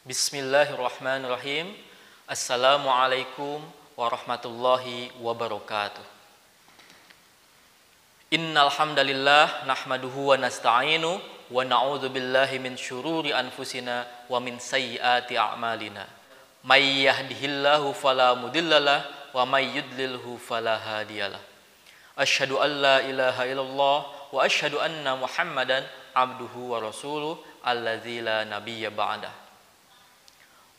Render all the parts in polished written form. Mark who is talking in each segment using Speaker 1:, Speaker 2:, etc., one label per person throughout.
Speaker 1: Bismillahirrahmanirrahim. Assalamualaikum warahmatullahi wabarakatuh. Innal hamdalillah nahmaduhu wa nasta'inu wa na'udzu billahi min syururi anfusina wa min sayyiati a'malina. May yahdihillahu fala mudhillalah wa may yudlilhu fala hadiyalah. Asyhadu an la ilaha illallah wa asyhadu anna Muhammadan abduhu wa rasuluh allazi la nabiyya ba'dah.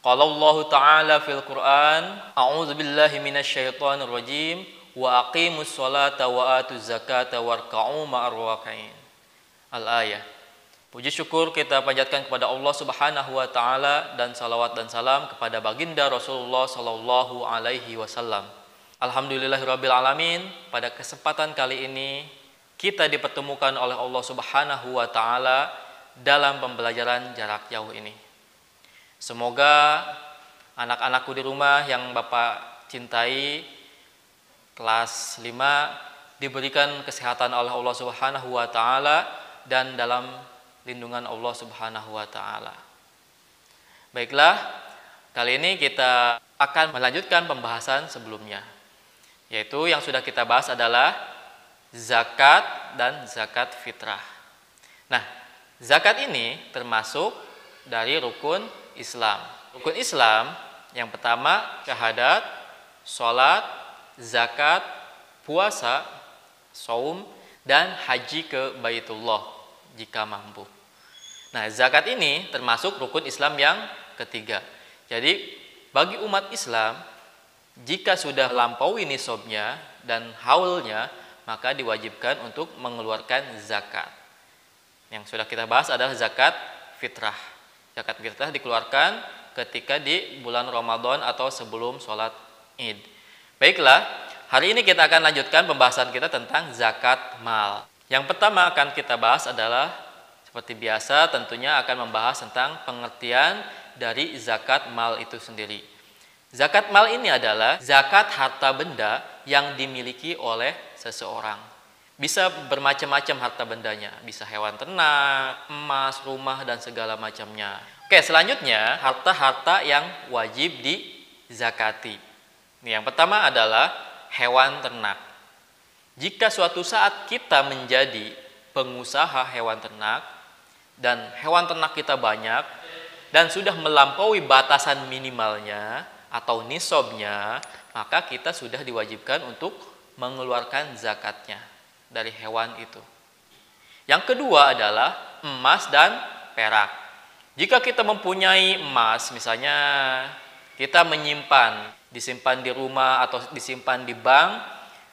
Speaker 1: Qala Allah Ta'ala fil Qur'an, a'udzu billahi minasy syaithanir rajim, wa aqimus sholata wa atuz zakata warka'u ma'ar raki'in. Al-ayah. Puji syukur kita panjatkan kepada Allah Subhanahu wa taala dan salawat dan salam kepada baginda Rasulullah sallallahu alaihi wasallam. Alhamdulillahirabbil alamin, pada kesempatan kali ini kita dipertemukan oleh Allah Subhanahu wa taala dalam pembelajaran jarak jauh ini. Semoga anak-anakku di rumah yang Bapak cintai, kelas 5, diberikan kesehatan oleh Allah Subhanahu wa taala dan dalam lindungan Allah Subhanahu wa taala. Baiklah, kali ini kita akan melanjutkan pembahasan sebelumnya, yaitu yang sudah kita bahas adalah zakat dan zakat fitrah. Nah, zakat ini termasuk dari rukun Islam. Rukun Islam yang pertama syahadat, sholat, zakat, puasa, saum, dan haji ke Baitullah jika mampu. Nah, zakat ini termasuk rukun Islam yang ketiga. Jadi bagi umat Islam, jika sudah melampaui nisabnya dan haulnya, maka diwajibkan untuk mengeluarkan zakat. Yang sudah kita bahas adalah zakat fitrah. Zakat fitrah dikeluarkan ketika di bulan Ramadan atau sebelum sholat Id. Baiklah, hari ini kita akan lanjutkan pembahasan kita tentang zakat mal. Yang pertama akan kita bahas adalah, seperti biasa tentunya akan membahas tentang pengertian dari zakat mal itu sendiri. Zakat mal ini adalah zakat harta benda yang dimiliki oleh seseorang. Bisa bermacam-macam harta bendanya, bisa hewan ternak, emas, rumah, dan segala macamnya. Oke, selanjutnya harta-harta yang wajib dizakati. Yang pertama adalah hewan ternak. Jika suatu saat kita menjadi pengusaha hewan ternak dan hewan ternak kita banyak dan sudah melampaui batasan minimalnya atau nisabnya, maka kita sudah diwajibkan untuk mengeluarkan zakatnya dari hewan itu. Yang kedua adalah emas dan perak. Jika kita mempunyai emas, misalnya kita disimpan di rumah atau disimpan di bank,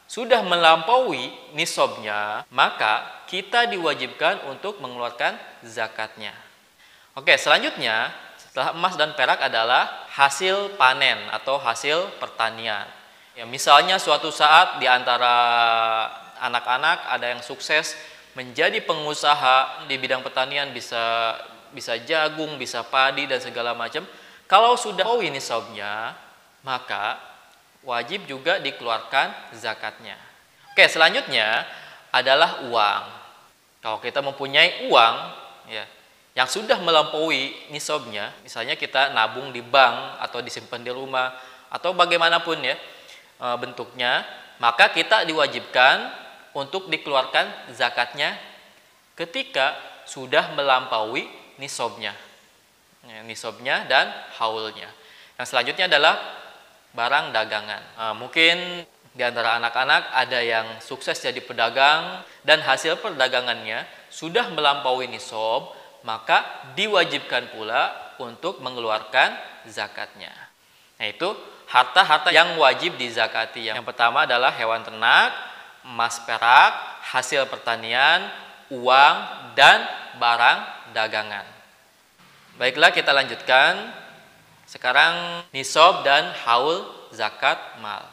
Speaker 1: sudah melampaui nisabnya, maka kita diwajibkan untuk mengeluarkan zakatnya. Oke, selanjutnya setelah emas dan perak adalah hasil panen atau hasil pertanian. Ya, misalnya suatu saat di antara anak-anak ada yang sukses menjadi pengusaha di bidang pertanian, bisa jagung, bisa padi dan segala macam. Kalau sudah melampaui nisabnya, maka wajib juga dikeluarkan zakatnya. Oke, selanjutnya adalah uang. Kalau kita mempunyai uang ya yang sudah melampaui nisabnya, misalnya kita nabung di bank atau disimpan di rumah atau bagaimanapun ya bentuknya, maka kita diwajibkan untuk dikeluarkan zakatnya ketika sudah melampaui nisabnya dan haulnya. Yang selanjutnya adalah barang dagangan. Mungkin di antara anak-anak ada yang sukses jadi pedagang dan hasil perdagangannya sudah melampaui nisab, maka diwajibkan pula untuk mengeluarkan zakatnya. Nah, itu harta-harta yang wajib dizakati. Yang pertama adalah hewan ternak, emas perak, hasil pertanian, uang, dan barang dagangan. Baiklah, kita lanjutkan. Sekarang nisab dan haul zakat mal.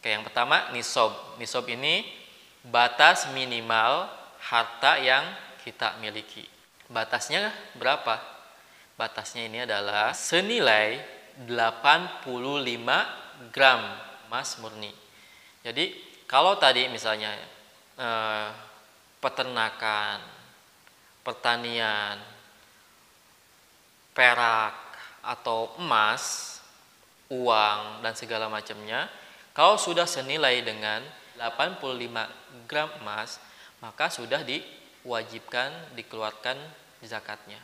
Speaker 1: Oke, yang pertama nisab. Nisab ini batas minimal harta yang kita miliki. Batasnya berapa? Batasnya ini adalah senilai 85 gram emas murni. Jadi kalau tadi misalnya peternakan, pertanian, perak, atau emas, uang, dan segala macamnya, kalau sudah senilai dengan 85 gram emas, maka sudah diwajibkan dikeluarkan zakatnya.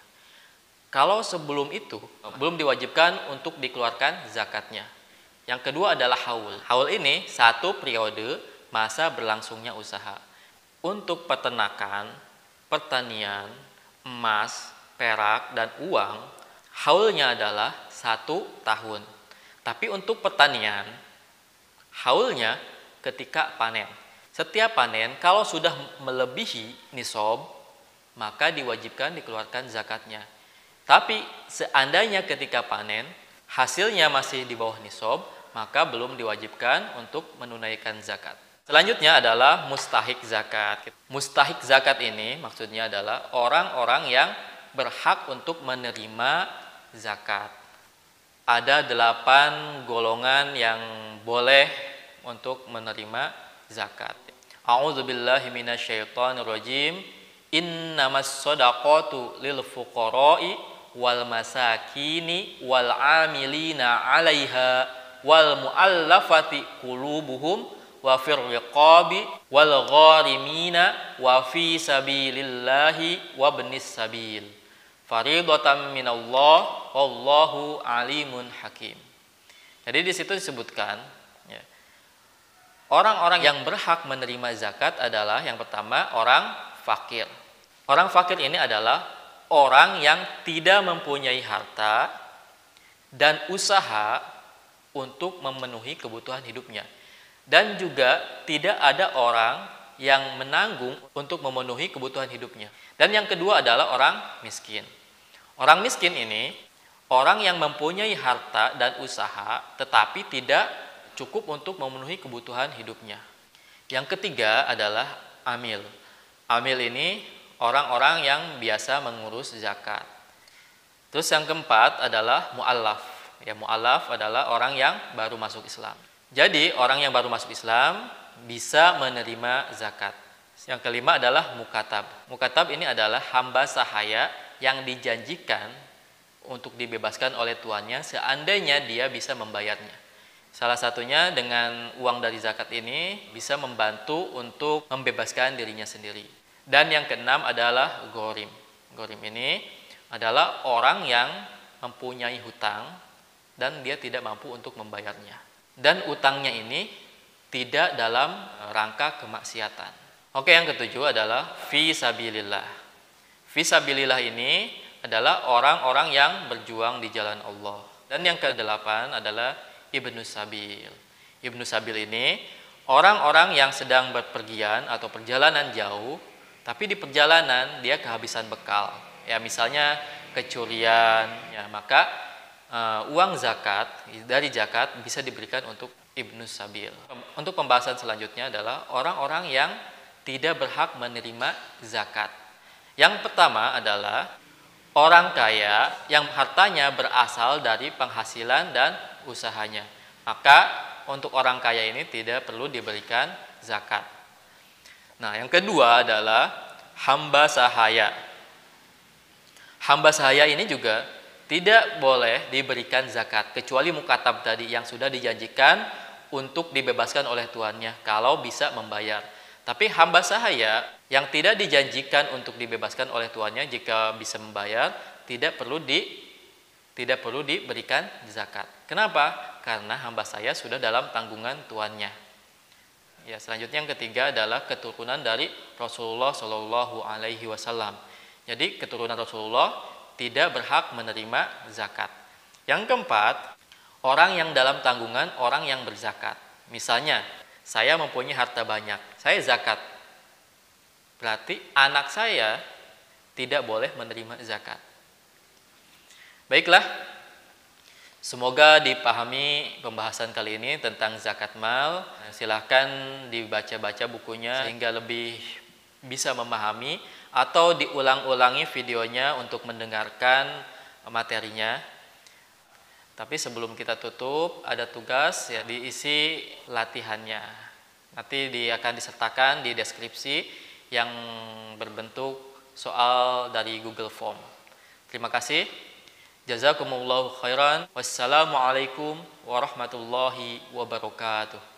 Speaker 1: Kalau sebelum itu, belum diwajibkan untuk dikeluarkan zakatnya. Yang kedua adalah haul. Haul ini satu periode masa berlangsungnya usaha. Untuk peternakan, pertanian, emas, perak, dan uang, haulnya adalah 1 tahun. Tapi untuk pertanian, haulnya ketika panen. Setiap panen, kalau sudah melebihi nisab, maka diwajibkan dikeluarkan zakatnya. Tapi seandainya ketika panen, hasilnya masih di bawah nisab, maka belum diwajibkan untuk menunaikan zakat. Selanjutnya adalah mustahik zakat. Mustahik zakat ini maksudnya adalah orang-orang yang berhak untuk menerima zakat. Ada 8 golongan yang boleh untuk menerima zakat. A'udzubillahi minasyaitonirrajim. Innamas shadaqatu lil fuqara'i wal masakini wal 'amilina 'alaiha wal mu'allafati qulubuhum wa fir riqabi wal gharimina wa fi sabilillahi wa ibnis sabil faridatan minallah wallahu alimun hakim. Jadi di situ disebutkan ya, orang-orang yang berhak menerima zakat adalah yang pertama orang fakir. Orang fakir ini adalah orang yang tidak mempunyai harta dan usaha untuk memenuhi kebutuhan hidupnya. Dan juga tidak ada orang yang menanggung untuk memenuhi kebutuhan hidupnya. Dan yang kedua adalah orang miskin. Orang miskin ini orang yang mempunyai harta dan usaha tetapi tidak cukup untuk memenuhi kebutuhan hidupnya. Yang ketiga adalah amil. Amil ini orang-orang yang biasa mengurus zakat. Terus yang keempat adalah mu'allaf. Ya, mu'allaf adalah orang yang baru masuk Islam. Jadi orang yang baru masuk Islam bisa menerima zakat. Yang kelima adalah mukatab. Mukatab ini adalah hamba sahaya yang dijanjikan untuk dibebaskan oleh tuannya seandainya dia bisa membayarnya. Salah satunya dengan uang dari zakat ini bisa membantu untuk membebaskan dirinya sendiri. Dan yang keenam adalah ghorim. Ghorim ini adalah orang yang mempunyai hutang dan dia tidak mampu untuk membayarnya. Dan utangnya ini tidak dalam rangka kemaksiatan. Oke, yang ketujuh adalah fi sabilillah. Fi sabilillah ini adalah orang-orang yang berjuang di jalan Allah. Dan yang kedelapan adalah ibnu sabil. Ibnu sabil ini orang-orang yang sedang berpergian atau perjalanan jauh, tapi di perjalanan dia kehabisan bekal. Ya, misalnya kecurian, ya, maka uang zakat dari zakat bisa diberikan untuk ibnu sabil. Untuk pembahasan selanjutnya adalah orang-orang yang tidak berhak menerima zakat. Yang pertama adalah orang kaya yang hartanya berasal dari penghasilan dan usahanya. Maka untuk orang kaya ini tidak perlu diberikan zakat. Nah, yang kedua adalah hamba sahaya. Hamba sahaya ini juga tidak boleh diberikan zakat kecuali mukatab tadi yang sudah dijanjikan untuk dibebaskan oleh tuannya kalau bisa membayar. Tapi hamba sahaya yang tidak dijanjikan untuk dibebaskan oleh tuannya jika bisa membayar tidak perlu diberikan zakat. Kenapa? Karena hamba saya sudah dalam tanggungan tuannya. Ya, selanjutnya yang ketiga adalah keturunan dari Rasulullah Shallallahu Alaihi Wasallam. Jadi keturunan Rasulullah tidak berhak menerima zakat. Yang keempat, orang yang dalam tanggungan orang yang berzakat. Misalnya, saya mempunyai harta banyak, saya zakat. Berarti anak saya tidak boleh menerima zakat. Baiklah, semoga dipahami pembahasan kali ini tentang zakat mal. Silahkan dibaca-baca bukunya sehingga lebih bisa memahami atau diulang-ulangi videonya untuk mendengarkan materinya. Tapi sebelum kita tutup, ada tugas ya, diisi latihannya. Nanti akan disertakan di deskripsi yang berbentuk soal dari Google Form. Terima kasih. Jazakumullahu khairan. Wassalamualaikum warahmatullahi wabarakatuh.